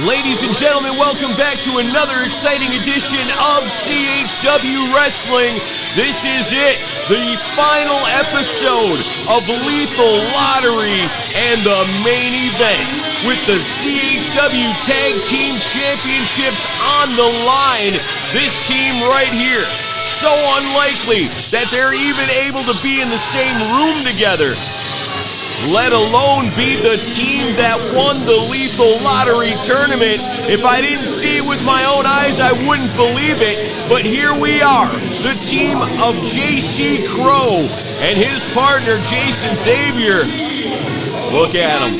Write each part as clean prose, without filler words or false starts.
Ladies and gentlemen, welcome back to another exciting edition of CHW Wrestling. This is it, the final episode of Lethal Lottery and the main event with the CHW Tag Team Championships on the line. This team right here, so unlikely that they're even able to be in the same room together, let alone be the team that won the Lethal Lottery tournament. If I didn't see it with my own eyes, I wouldn't believe it. But here we are, the team of JC Crow and his partner, Xavier. Look at them.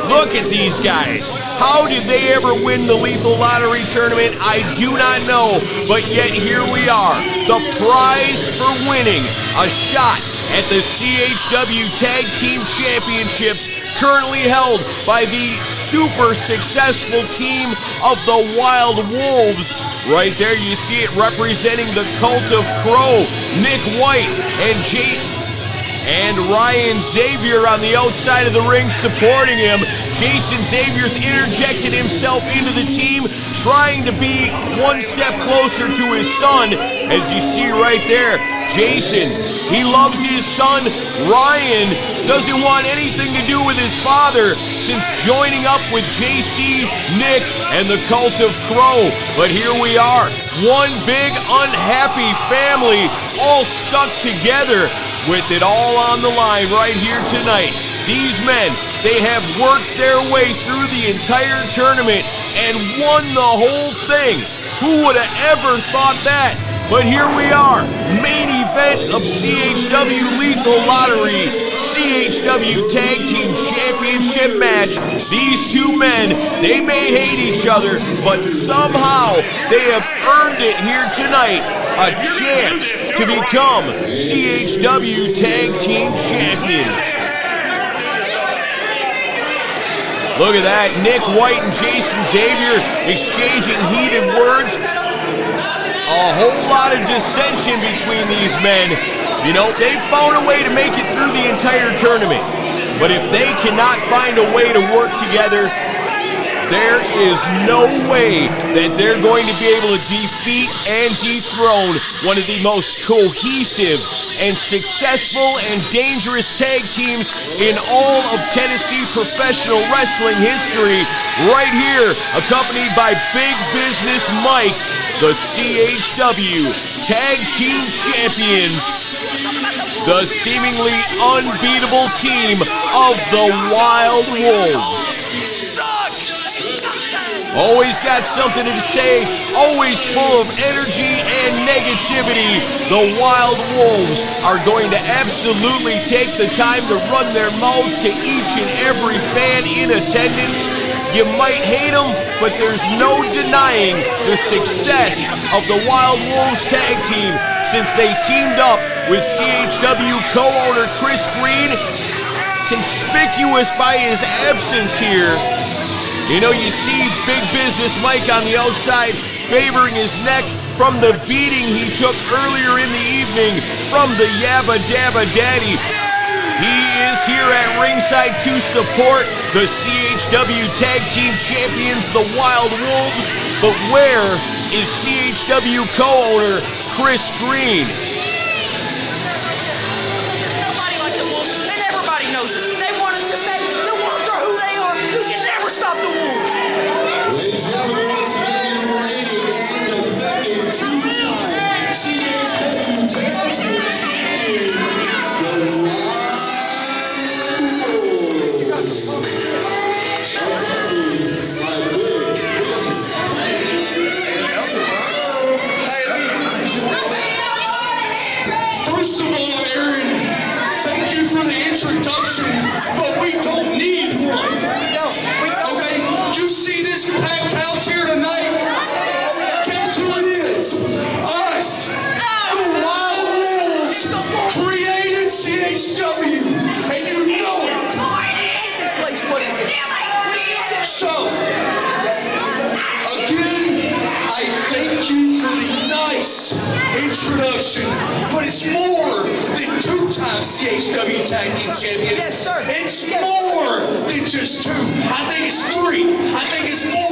Look at these guys. How did they ever win the Lethal Lottery tournament? I do not know, but yet here we are. The prize for winning a shot at the CHW Tag Team Championships, currently held by the super successful team of the Wild Wolves. Right there you see it representing the Cult of Crow, Nick White and Ryan Xavier on the outside of the ring supporting him. Xavier's interjected himself into the team, trying to be one step closer to his son. As you see right there, Jason, he loves his son. Ryan doesn't want anything to do with his father since joining up with JC, Nick, and the Cult of Crow. But here we are, one big unhappy family, all stuck together with it all on the line right here tonight. These men, they have worked their way through the entire tournament and won the whole thing. Who would have ever thought that? But here we are, main event of CHW Lethal Lottery, CHW Tag Team Championship match. These two men, they may hate each other, but somehow they have earned it here tonight, a chance to become CHW Tag Team Champions. Look at that, Nick White and Xavier exchanging heated words. A whole lot of dissension between these men. You know, they've found a way to make it through the entire tournament. But if they cannot find a way to work together, there is no way that they're going to be able to defeat and dethrone one of the most cohesive and successful and dangerous tag teams in all of Tennessee professional wrestling history. Right here, accompanied by Big Business Mike, the CHW Tag Team Champions, the seemingly unbeatable team of the Wild Wolves. Always got something to say, always full of energy and negativity. The Wild Wolves are going to absolutely take the time to run their mouths to each and every fan in attendance. You might hate them, but there's no denying the success of the Wild Wolves tag team since they teamed up with CHW Co-Owner Chris Green, conspicuous by his absence here. You know, you see Big Business Mike on the outside favoring his neck from the beating he took earlier in the evening from the Yabba Dabba Daddy. He is here at ringside to support the CHW Tag Team Champions, the Wild Wolves. But where is CHW Co-Owner Chris Green? There's nobody like the Wolves, and everybody knows it. They want us to say the Wolves are who they are. You can never stop the Wolves. Ladies and gentlemen, once again, you're ready to begin the effective two-time CHW Tag Team Champions, the First of all, Aaron, thank you for the introduction, but we don't need one. Okay, you see this packed house here tonight? Guess who it is? Us, the Wild Wolves, created CHW, and you know it. So, again, I thank you for the nice introduction, but it's more than two-time CHW Tag Team Champion. Yes, sir. It's more than just two. I think it's three. I think it's four.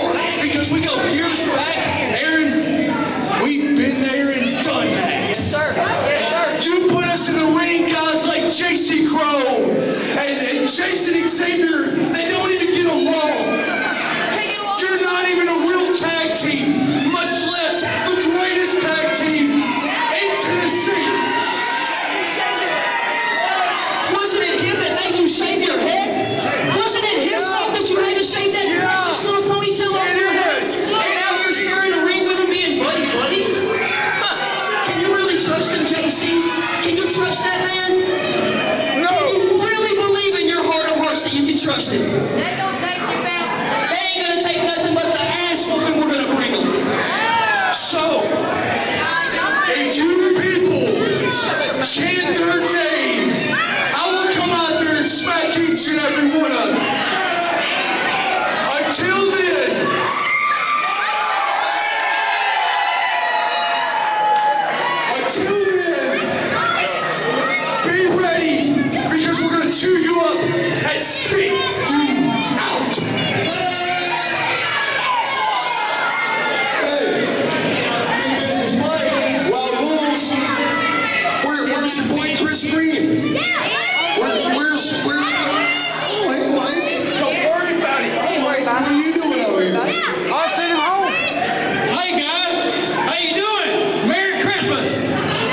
Until then, be ready, because we're going to chew you up and spit you out. Hey, big business Mike, Wild Wolves. Where's your boy Chris Green? Where's oh, hey Mike. Don't worry about it. Hey Mike, what are you doing out here? I'll send him home. Hey guys, how you doing? Merry Christmas.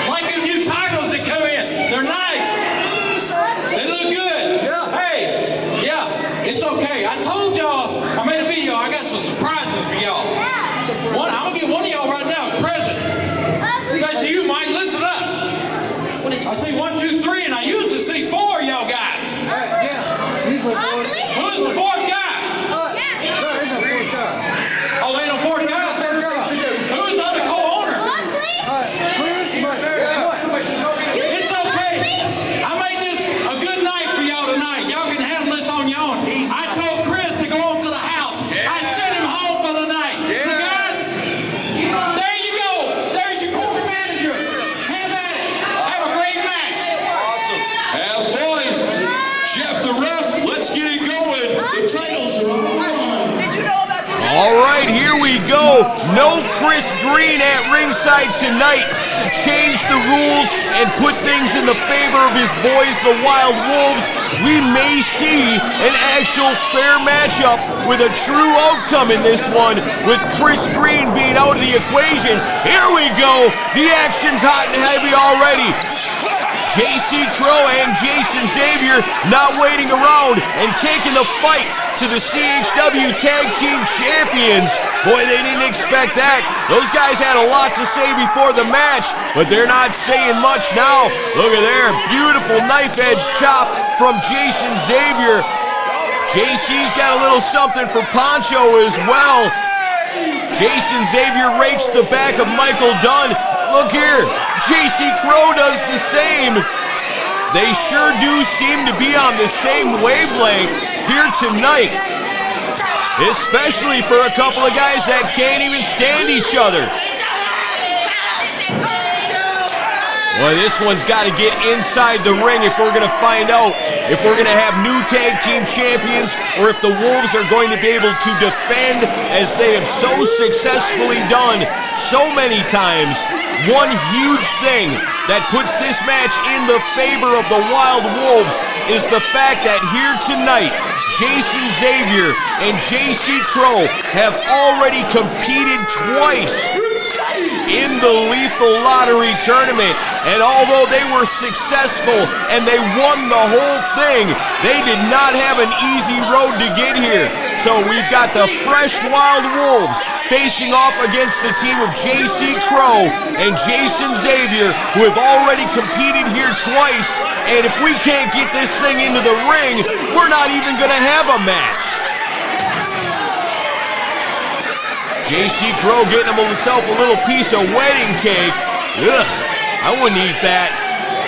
Like them new titles that come in. They're nice. They look good. Yeah. Hey, yeah, it's okay. I told y'all, I made a video. I got some surprises for y'all. I'm gonna get one of y'all right now a present. Especially you, Mike. Listen up. I see 1, 2, 3, and I usually see 4 of y'all guys. Who's the fourth guy? Oh, ain't no fourth guy? Who's the other co-owner? It's okay. I made this a good night for y'all tonight. Y'all can handle this on your own. I told Chris to go on to the house. I sent him home for the night. So guys, there you go. There's your corporate manager. Have at it. Have a great match. Awesome. Have fun. Jeff the ref, let's get it going. The titles are on the line. Did you know about today? All right, here we go. No Chris Green at ringside tonight to change the rules and put things in the favor of his boys, the Wild Wolves. We may see an actual fair matchup with a true outcome in this one, with Chris Green being out of the equation. Here we go. The action's hot and heavy already. JC Crow and Jason Xavier not waiting around and taking the fight to the CHW Tag Team Champions. Boy, they didn't expect that. Those guys had a lot to say before the match, but they're not saying much now. Look at there, beautiful knife edge chop from Jason Xavier. JC's got a little something for Poncho as well. Jason Xavier rakes the back of Michael Dunn. Look here, JC Crow does the same. They sure do seem to be on the same wavelength here tonight, especially for a couple of guys that can't even stand each other. Well, this one's got to get inside the ring if we're going to find out if we're going to have new tag team champions or if the Wolves are going to be able to defend as they have so successfully done so many times. One huge thing that puts this match in the favor of the Wild Wolves is the fact that here tonight, Jason Xavier and JC Crow have already competed twice in the Lethal Lottery tournament, and although they were successful and they won the whole thing, they did not have an easy road to get here. So we've got the fresh Wild Wolves facing off against the team of JC Crow and Jason Xavier, who have already competed here twice, and if we can't get this thing into the ring, we're not even gonna have a match. JC Crow getting himself a little piece of wedding cake. Ugh, I wouldn't eat that.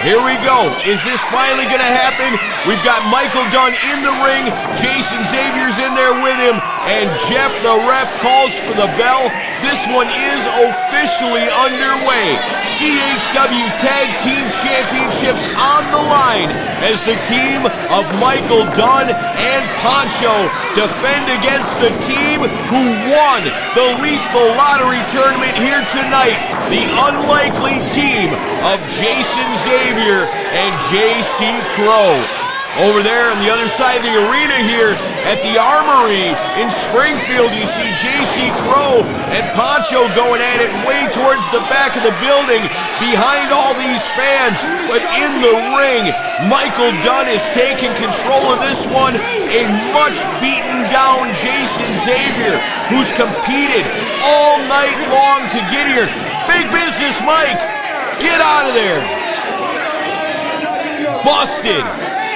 Here we go. Is this finally going to happen? We've got Michael Dunn in the ring. Jason Xavier's in there with him. And Jeff the ref calls for the bell. This one is officially underway. CHW Tag Team Championships on the line as the team of Michael Dunn and Poncho defend against the team who won the Lethal Lottery tournament here tonight. The unlikely team of Jason Xavier and JC Crow. Over there on the other side of the arena here at the Armory in Springfield, you see JC Crow and Poncho going at it way towards the back of the building behind all these fans. But in the ring, Michael Dunn is taking control of this one. A much beaten down Jason Xavier, who's competed all night long to get here. Big business, Mike. Get out of there. Busted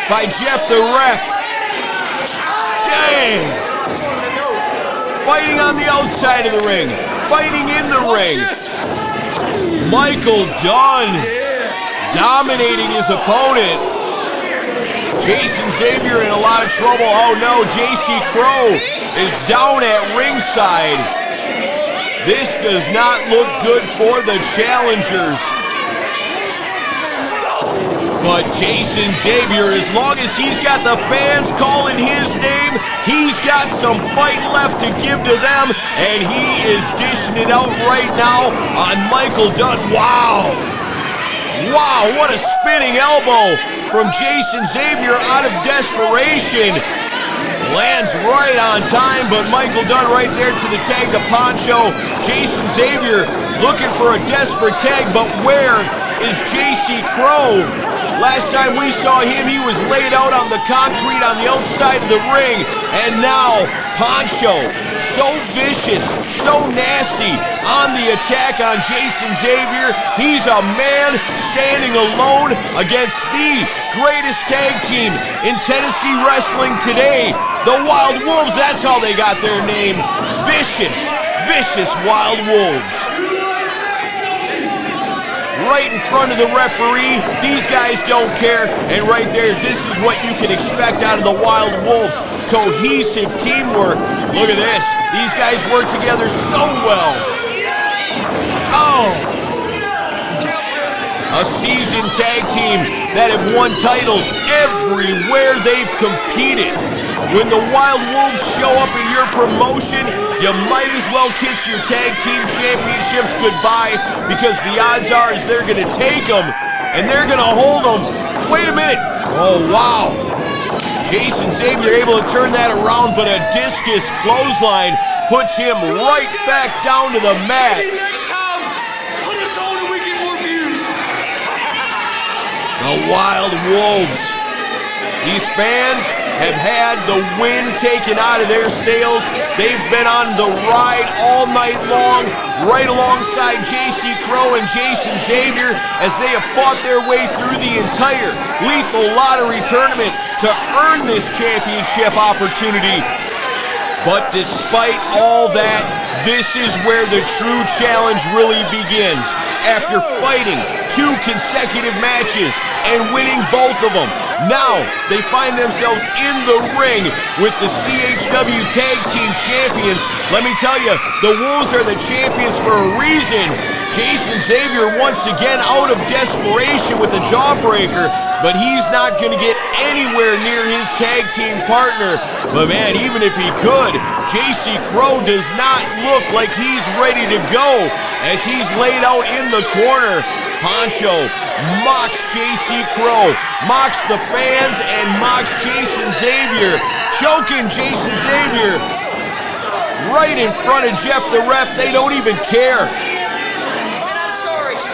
by Jeff the ref. Dang. Fighting on the outside of the ring. Fighting in the ring. Michael Dunn dominating his opponent. Jason Xavier in a lot of trouble. Oh no, JC Crow is down at ringside. This does not look good for the challengers. But Jason Xavier, as long as he's got the fans calling his name, he's got some fight left to give to them, and he is dishing it out right now on Michael Dunn. Wow! Wow, what a spinning elbow from Jason Xavier out of desperation. Lands right on time, but Michael Dunn right there to the tag to Poncho. Jason Xavier looking for a desperate tag, but where is JC Crow? Last time we saw him, he was laid out on the concrete on the outside of the ring. And now, Poncho, so vicious, so nasty, on the attack on Jason Xavier. He's a man standing alone against the greatest tag team in Tennessee wrestling today. The Wild Wolves, that's how they got their name. Vicious, vicious Wild Wolves. Right in front of the referee. These guys don't care. And right there, this is what you can expect out of the Wild Wolves. Cohesive teamwork. Look at this. These guys work together so well. Oh! A seasoned tag team that have won titles everywhere they've competed. When the Wild Wolves show up in your promotion, you might as well kiss your tag team championships goodbye, because the odds are is they're going to take them and they're going to hold them. Wait a minute. Oh, wow. Jason Xavier able to turn that around, but a discus clothesline puts him right back down to the mat. Next time, put us on and we get more views. The Wild Wolves. These fans have had the wind taken out of their sails. They've been on the ride all night long, right alongside JC Crow and Jason Xavier, as they have fought their way through the entire Lethal Lottery tournament to earn this championship opportunity. But despite all that, this is where the true challenge really begins. After fighting 2 consecutive matches and winning both of them, now they find themselves in the ring with the CHW Tag Team Champions. Let me tell you, the Wolves are the champions for a reason. Jason Xavier once again out of desperation with the jawbreaker, but he's not going to get anywhere near his tag team partner. But man, even if he could, JC Crow does not look like he's ready to go as he's laid out in the corner. Poncho mocks JC Crow, mocks the fans, and mocks Jason Xavier, choking Jason Xavier right in front of Jeff the ref. They don't even care.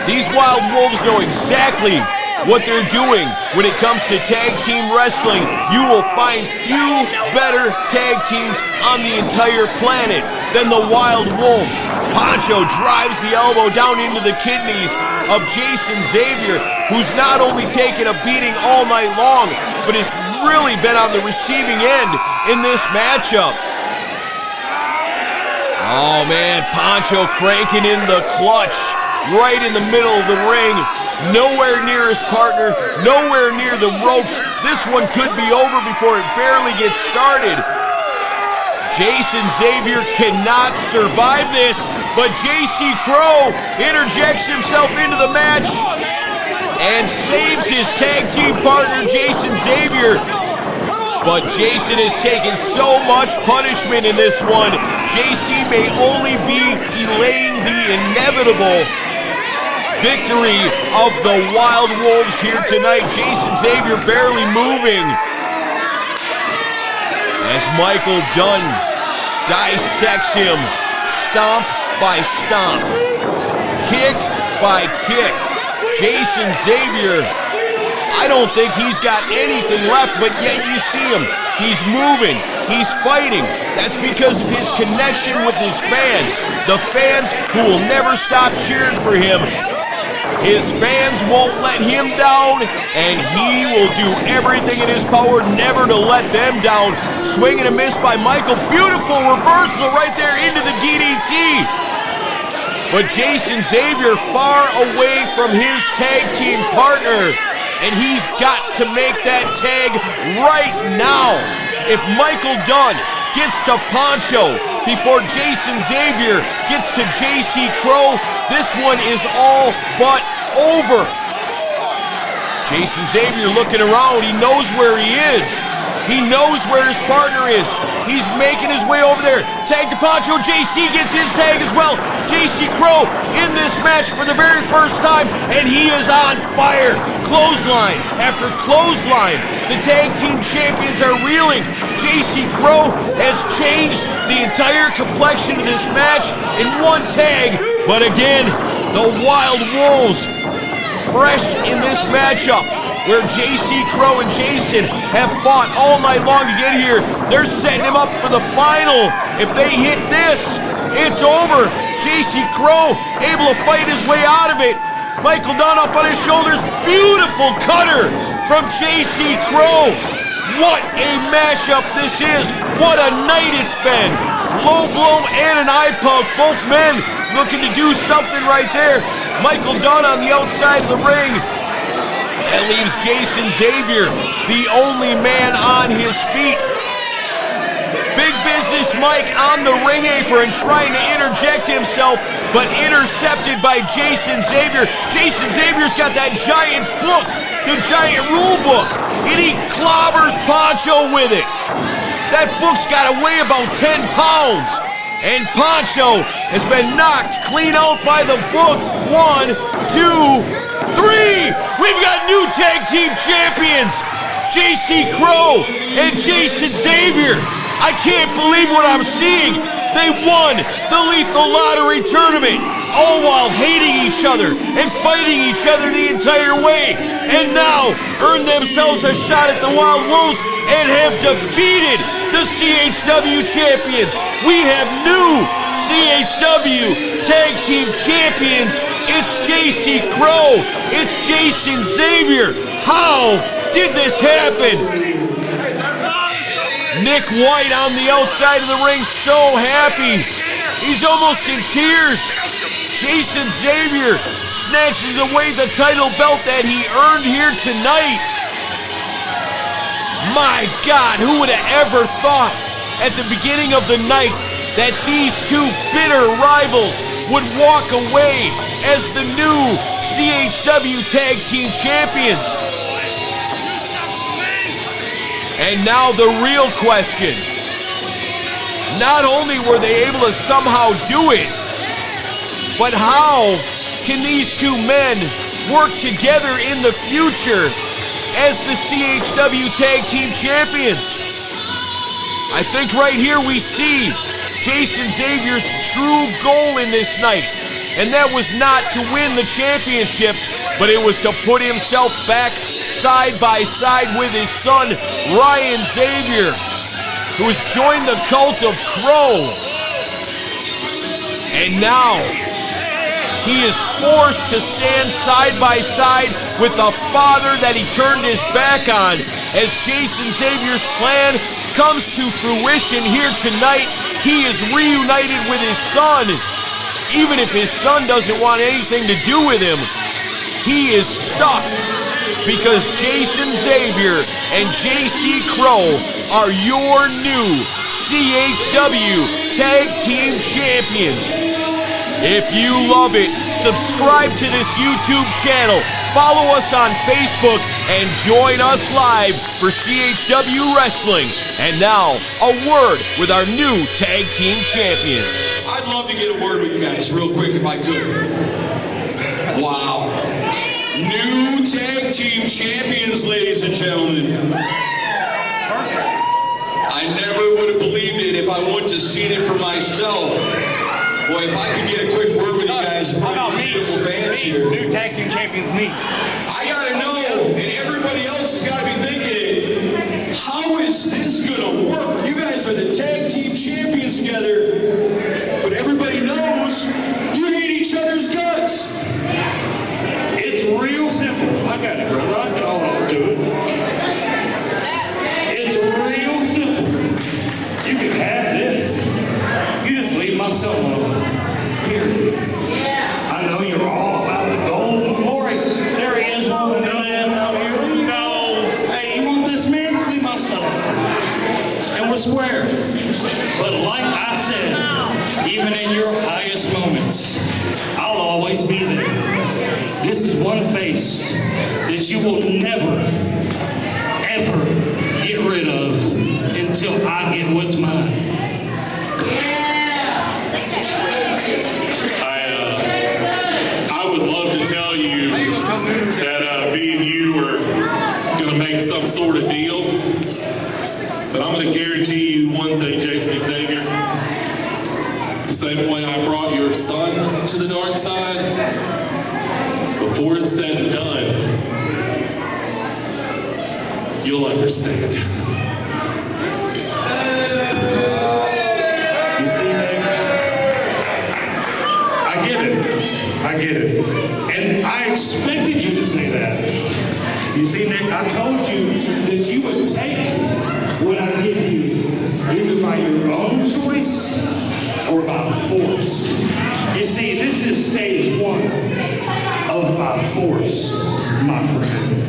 These Wild Wolves know exactly what they're doing when it comes to tag team wrestling. You will find few better tag teams on the entire planet than the Wild Wolves. Poncho drives the elbow down into the kidneys of Jason Xavier, who's not only taken a beating all night long, but has really been on the receiving end in this matchup. Oh man, Poncho cranking in the clutch right in the middle of the ring. Nowhere near his partner, nowhere near the ropes. This one could be over before it barely gets started. Jason Xavier cannot survive this, but JC Crow interjects himself into the match and saves his tag team partner, Jason Xavier. But Jason has taken so much punishment in this one. JC may only be delaying the inevitable victory of the Wild Wolves here tonight. Jason Xavier barely moving as Michael Dunn dissects him stomp by stomp, kick by kick. Jason Xavier, I don't think he's got anything left, but yet you see him. He's moving, he's fighting. That's because of his connection with his fans. The fans who will never stop cheering for him. His fans won't let him down, and he will do everything in his power never to let them down. Swing and a miss by Michael. Beautiful reversal right there into the DDT. But Jason Xavier far away from his tag team partner. and he's got to make that tag right now. If Michael Dunn gets to Poncho before Jason Xavier gets to JC Crow, this one is all but over. Jason Xavier looking around, he knows where he is. He knows where his partner is. He's making his way over there. Tag to Poncho. JC gets his tag as well. JC Crow in this match for the very first time, and he is on fire. Clothesline after clothesline. The tag team champions are reeling. JC Crow has changed the entire complexion of this match in one tag. But again, the Wild Wolves fresh in this matchup, where JC Crow and Jason have fought all night long to get here. They're setting him up for the final. If they hit this, it's over. JC Crow able to fight his way out of it. Michael Dunn up on his shoulders. Beautiful cutter from JC Crow. What a mashup this is. What a night it's been. Low blow and an eye poke. Both men looking to do something right there. Michael Dunn on the outside of the ring. That leaves Jason Xavier, the only man on his feet. Big Business Mike on the ring apron trying to interject himself, but intercepted by Jason Xavier. Jason Xavier's got that giant book, the giant rule book, and he clobbers Poncho with it. That book's got to weigh about 10 pounds. And Poncho has been knocked clean out by the book. 1, 2, 3. We've got new tag team champions, JC Crow and Jason Xavier. I can't believe what I'm seeing. They won the Lethal Lottery tournament, all while hating each other and fighting each other the entire way. And now earned themselves a shot at the Wild Wolves and have defeated the CHW champions. We have new CHW Tag Team Champions. It's JC Crow. It's Jason Xavier. How did this happen? Nick White on the outside of the ring, so happy. He's almost in tears. Jason Xavier snatches away the title belt that he earned here tonight. My God, who would have ever thought at the beginning of the night that these two bitter rivals would walk away as the new CHW Tag Team Champions? And now the real question. Not only were they able to somehow do it, but how can these two men work together in the future as the CHW Tag Team Champions? I think right here we see Jason Xavier's true goal in this night, and that was not to win the championships, but it was to put himself back side by side with his son, Ryan Xavier, who has joined the cult of Crow. And now he is forced to stand side by side with the father that he turned his back on, as Jason Xavier's plan comes to fruition here tonight. He is reunited with his son. Even if his son doesn't want anything to do with him, he is stuck because Jason Xavier and JC Crow are your new CHW Tag Team Champions. If you love it, subscribe to this YouTube channel, follow us on Facebook, and join us live for CHW Wrestling. And now, a word with our new Tag Team Champions. I'd love to get a word with you guys real quick if I could. Wow. New Tag Team Champions, ladies and gentlemen. I never would have believed it if I wouldn't have seen it for myself. Boy, if I could get a quick word with you guys, beautiful fans here. New Tag Team Champions, me. I gotta know, and everybody else has gotta be thinking, how is this gonna work? You guys are the Tag Team Champions together, but everybody knows you hate each other's guts. It's real simple. I got it, brother. I can hold on to it. It's real simple. You can have this. You just leave my solo. Period. I know you're all about the gold and glory. There he is on the glass out here. will never, ever get rid of until I get what's mine. I would love to tell you that me and you are going to make some sort of deal, but I'm going to guarantee you one thing, Jason Xavier. The same way I brought your son to the dark side, before it's said and done, you'll understand. You see, Nick? I get it. And I expected you to say that. You see, Nick, I told you that you would take what I give you, either by your own choice or by force. You see, this is stage 1 of my force, my friend.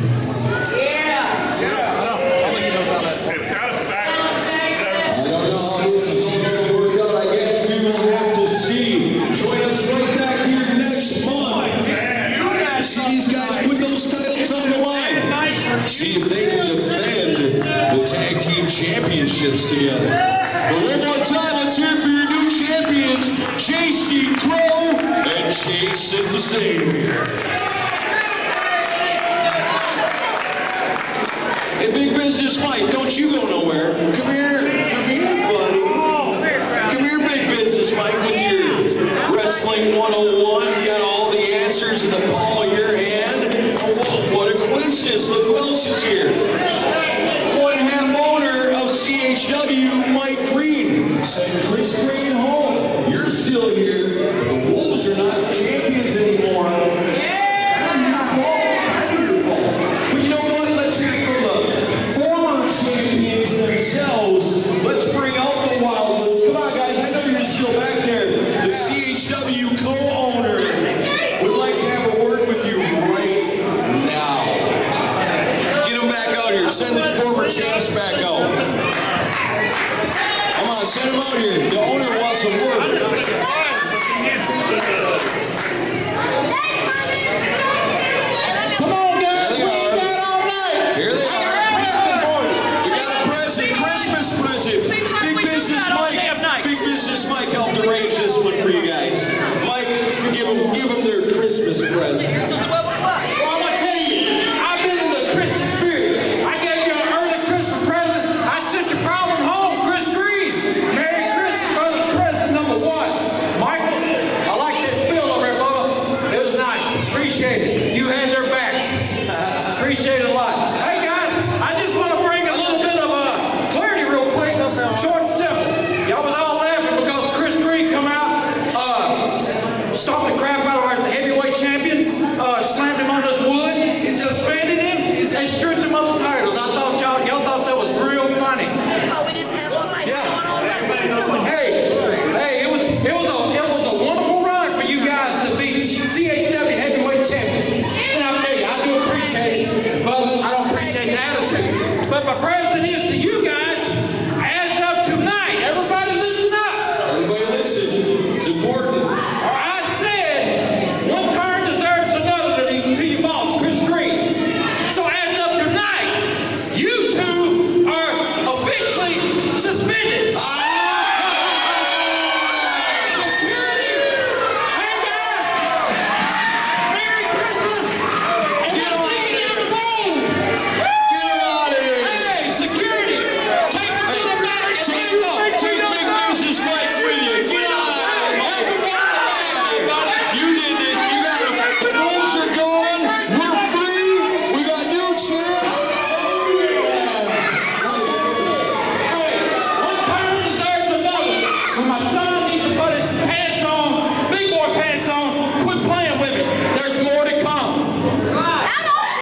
It's got a back. I don't know how this is all going to work out. I guess we will have to see. Join us right back here next month. See these guys put those titles on the line. See if they can defend the Tag Team Championships together. But one more time, let's hear it for your new champions, JC Crow and Jason Xavier. Hey, Big Business Mike, don't you go nowhere. Come here, buddy. Come here, Big Business Mike, with your Wrestling 101. You got all the answers in the palm of your hand. Oh, what a coincidence. Look who else is here. One half owner of CHW, Mike Green. Send Chris Green home. You're still here.